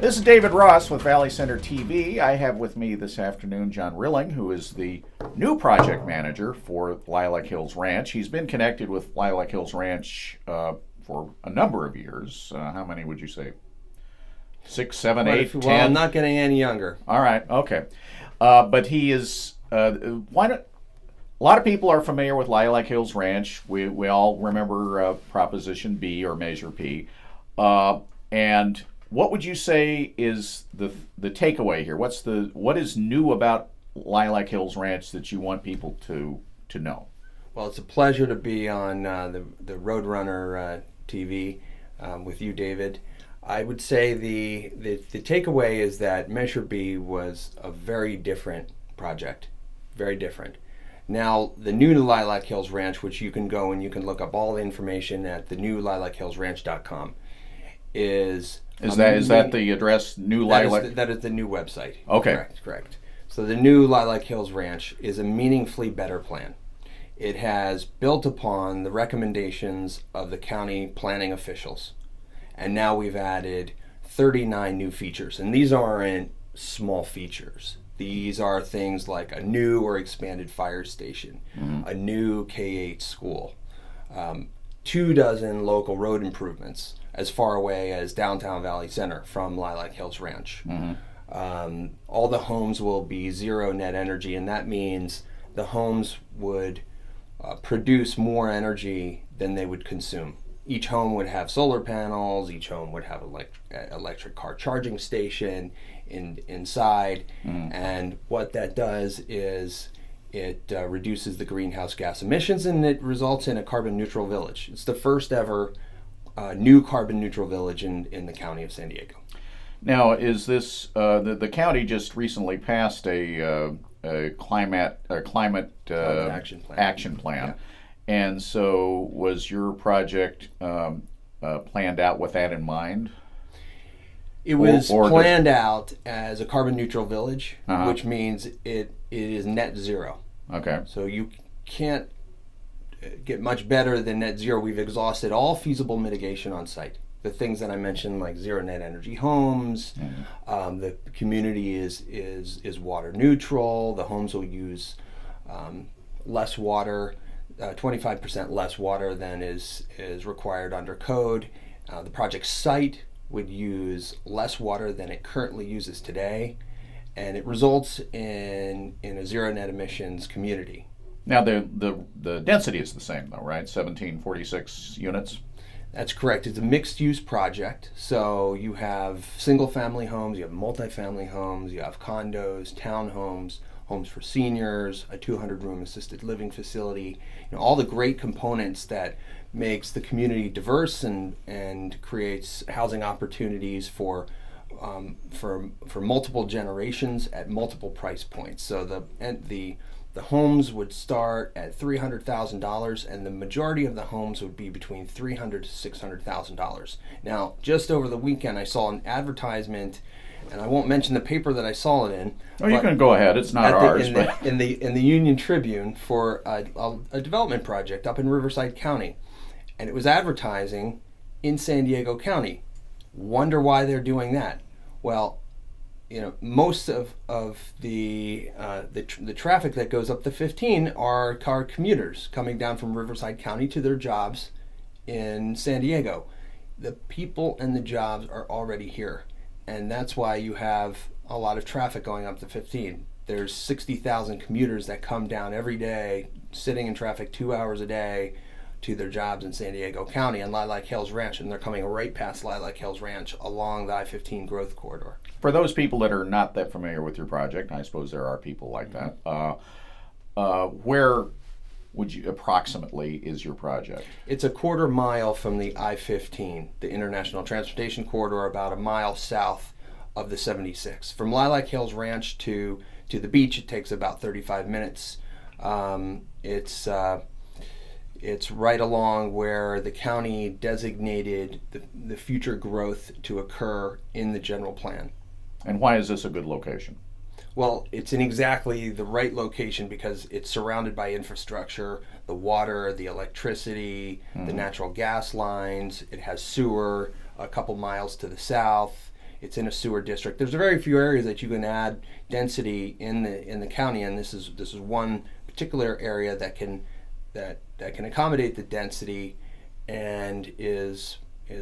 This is David Ross with Valley Center TV. I have with me this afternoon John Rilling, who is the new project manager for Lilac Hills Ranch. He's been connected with Lilac Hills Ranch for a number of years. How many would you say? 6, 7, 8, 10? Well, I'm not getting any younger. All right, okay. But he is, a lot of people are familiar with Lilac Hills Ranch. We all remember Proposition B or Measure P. And what would you say is the takeaway here? What is new about Lilac Hills Ranch that you want people to know? Well, it's a pleasure to be on the Roadrunner TV with you, David. I would say the takeaway is that Measure B was a very different project, very different. Now, the new Lilac Hills Ranch, which you can go and you can look up all the information at thenewlilakhillsranch.com, is that the address? New Lilac? That is the new website. Okay. Correct. So the new Lilac Hills Ranch is a meaningfully better plan. It has built upon the recommendations of the county planning officials. And now we've added 39 new features. And these aren't small features. These are things like a new or expanded fire station, a new K-8 school, 24 local road improvements as far away as downtown Valley Center from Lilac Hills Ranch. All the homes will be zero net energy, and that means the homes would produce more energy than they would consume. Each home would have solar panels, each home would have electric car charging station inside, and what that does is it reduces the greenhouse gas emissions, and it results in a carbon neutral village. It's the first ever new carbon neutral village in the county of San Diego. Now, is this the county just recently passed a climate action plan? Yeah. And so, was your project planned out with that in mind? It was planned out as a carbon neutral village, which means it is net zero. Okay. So you can't get much better than net zero. We've exhausted all feasible mitigation on site. The things that I mentioned, like zero net energy homes, the community is water neutral. The homes will use less water, 25% less water than is required under code. The project site would use less water than it currently uses today, and it results in a zero net emissions community. Now the density is the same though, right? 1746 units? That's correct. It's a mixed-use project. So you have single-family homes, you have multifamily homes, you have condos, townhomes, homes for seniors, a 200-room assisted living facility. All the great components that makes the community diverse and creates housing opportunities for multiple generations at multiple price points. So the homes would start at $300,000, and the majority of the homes would be between $300,000 to $600,000. Now, just over the weekend, I saw an advertisement, and I won't mention the paper that I saw it in. Oh, you can go ahead. It's not ours. In the Union Tribune for a development project up in Riverside County, and it was advertising in San Diego County. Wonder why they're doing that? Well, most of the traffic that goes up the 15 are car commuters coming down from Riverside County to their jobs in San Diego. The people and the jobs are already here, and that's why you have a lot of traffic going up the 15. There's 60,000 commuters that come down every day, sitting in traffic 2 hours a day to their jobs in San Diego County and Lilac Hills Ranch, and they're coming right past Lilac Hills Ranch along the I-15 growth corridor. For those people that are not that familiar with your project, I suppose there are people like that, where would you approximately is your project? It's a quarter mile from the I-15, the International Transportation Corridor, about a mile south of the 76. From Lilac Hills Ranch to the beach, it takes about 35 minutes. It's right along where the county designated the future growth to occur in the general plan. And why is this a good location? Well, it's in exactly the right location because it's surrounded by infrastructure, the water, the electricity, the natural gas lines. It has sewer a couple miles to the south. It's in a sewer district. There's very few areas that you can add density in the county, and this is one particular area that can accommodate the density, and is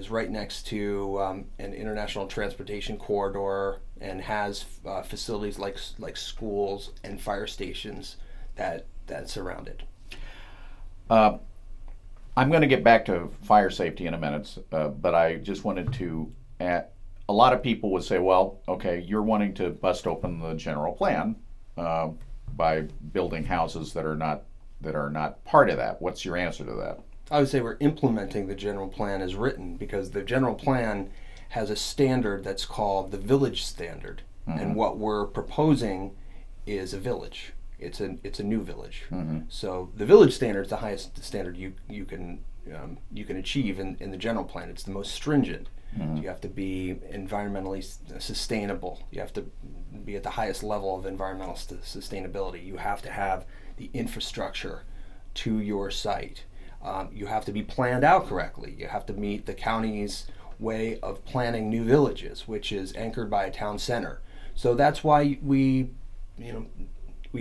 right next to an international transportation corridor, and has facilities like schools and fire stations that surround it. I'm going to get back to fire safety in a minute, but I just wanted to add, a lot of people would say, well, okay, you're wanting to bust open the general plan by building houses that are not part of that. What's your answer to that? I would say we're implementing the general plan as written, because the general plan has a standard that's called the village standard, and what we're proposing is a village. It's a new village. So the village standard is the highest standard you can achieve in the general plan. It's the most stringent. You have to be environmentally sustainable. You have to be at the highest level of environmental sustainability. You have to have the infrastructure to your site. You have to be planned out correctly. You have to meet the county's way of planning new villages, which is anchored by a town center. So that's why we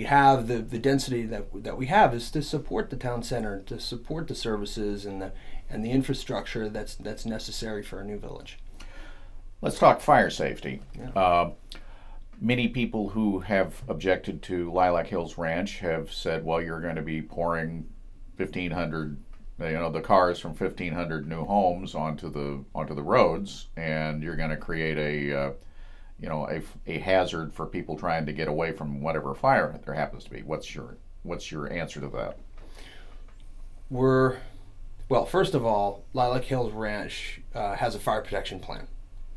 have the density that we have, is to support the town center, to support the services and the infrastructure that's necessary for a new village. Let's talk fire safety. Yeah. Many people who have objected to Lilac Hills Ranch have said, well, you're going to be pouring 1,500, the cars from 1,500 new homes onto the roads, and you're going to create a hazard for people trying to get away from whatever fire there happens to be. What's your answer to that? Well, first of all, Lilac Hills Ranch has a fire protection plan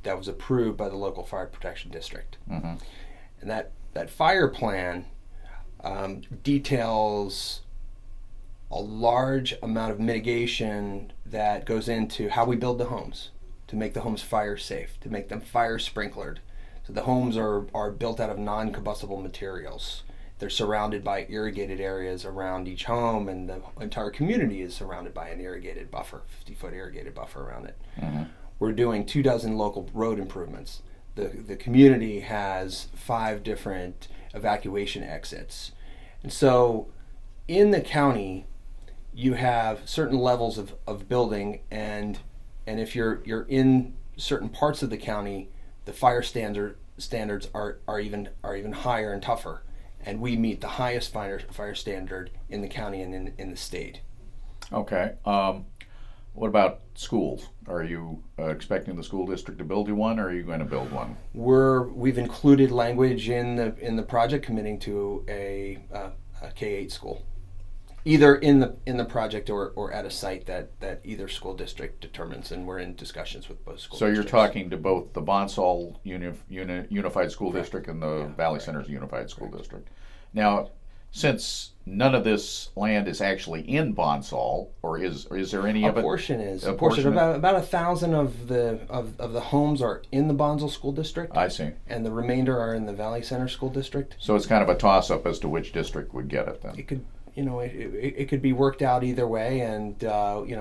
that was approved by the local fire protection district. And that fire plan details a large amount of mitigation that goes into how we build the homes, to make the homes fire safe, to make them fire sprinklered. So the homes are built out of non-combustible materials. They're surrounded by irrigated areas around each home, and the entire community is surrounded by an irrigated buffer, 50-foot irrigated buffer around it. We're doing 24 local road improvements. The community has 5 different evacuation exits. And so in the county, you have certain levels of building, and if you're in certain parts of the county, the fire standards are even higher and tougher, and we meet the highest fire standard in the county and in the state. Okay. What about schools? Are you expecting the school district to build you one, or are you going to build one? We've included language in the project committing to a K-8 school, either in the project or at a site that either school district determines, and we're in discussions with both school districts. So you're talking to both the Bonsall Unified School District and the Valley Centers Unified School District. Now, since none of this land is actually in Bonsall, or is there any of it? A portion is. About 1,000 of the homes are in the Bonsall School District. I see. And the remainder are in the Valley Center School District. So it's kind of a toss-up as to which district would get it then. It could, it could be worked out either way, and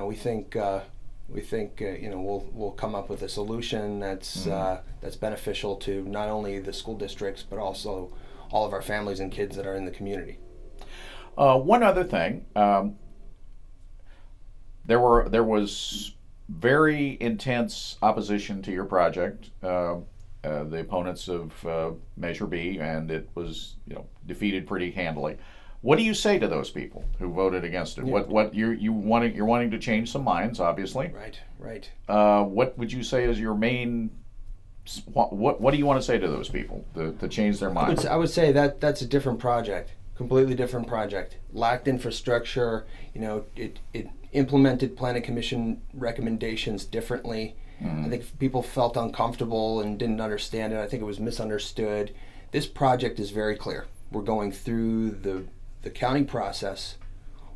we think we'll come up with a solution that's beneficial to not only the school districts but also all of our families and kids that are in the community. One other thing, there was very intense opposition to your project. The opponents of Measure B, and it was defeated pretty handily. What do you say to those people who voted against it? Yeah. What you're wanting to change some minds, obviously. Right. What would you say is your main? What do you want to say to those people to change their minds? I would say that's a different project, completely different project. Lacked infrastructure. It implemented planning commission recommendations differently. I think people felt uncomfortable and didn't understand it. I think it was misunderstood. This project is very clear. We're going through the county process.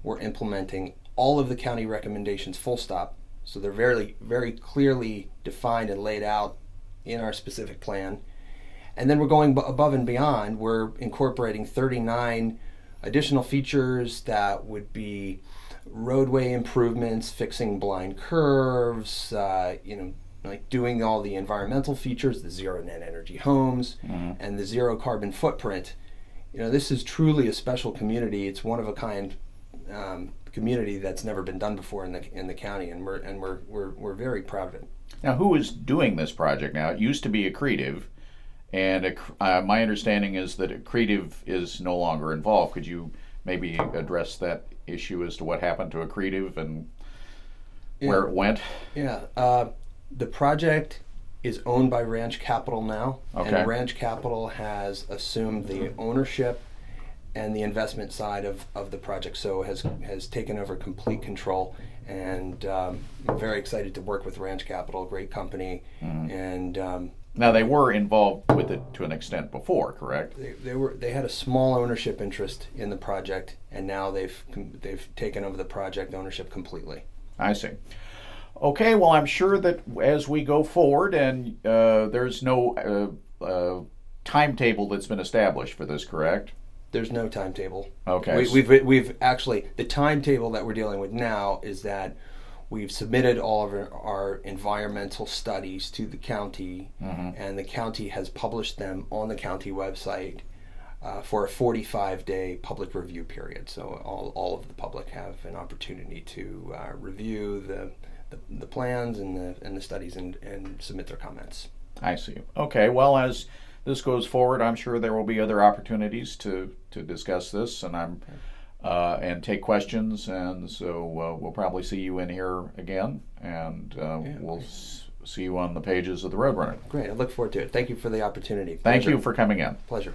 We're implementing all of the county recommendations, full stop. So they're very, very clearly defined and laid out in our specific plan. And then we're going above and beyond. We're incorporating 39 additional features that would be roadway improvements, fixing blind curves, like doing all the environmental features, the zero net energy homes, and the zero carbon footprint. This is truly a special community. It's one of a kind community that's never been done before in the county, and we're very proud of it. Now, who is doing this project now? It used to be Accretive, and my understanding is that Accretive is no longer involved. Could you maybe address that issue as to what happened to Accretive and where it went? Yeah, the project is owned by Ranch Capital now, and Ranch Capital has assumed the ownership and the investment side of the project, so has taken over complete control. And I'm very excited to work with Ranch Capital, a great company. And now they were involved with it to an extent before, correct? They had a small ownership interest in the project, and now they've taken over the project ownership completely. I see. Okay, well, I'm sure that as we go forward, and there's no timetable that's been established for this, correct? There's no timetable. Okay. We've actually, the timetable that we're dealing with now is that we've submitted all of our environmental studies to the county, and the county has published them on the county website for a 45-day public review period. So all of the public have an opportunity to review the plans and the studies and submit their comments. I see. Okay, well, as this goes forward, I'm sure there will be other opportunities to discuss this, and and take questions, and so we'll probably see you in here again, and we'll see you on the pages of the Roadrunner. Great, I look forward to it. Thank you for the opportunity. Thank you for coming in. Pleasure.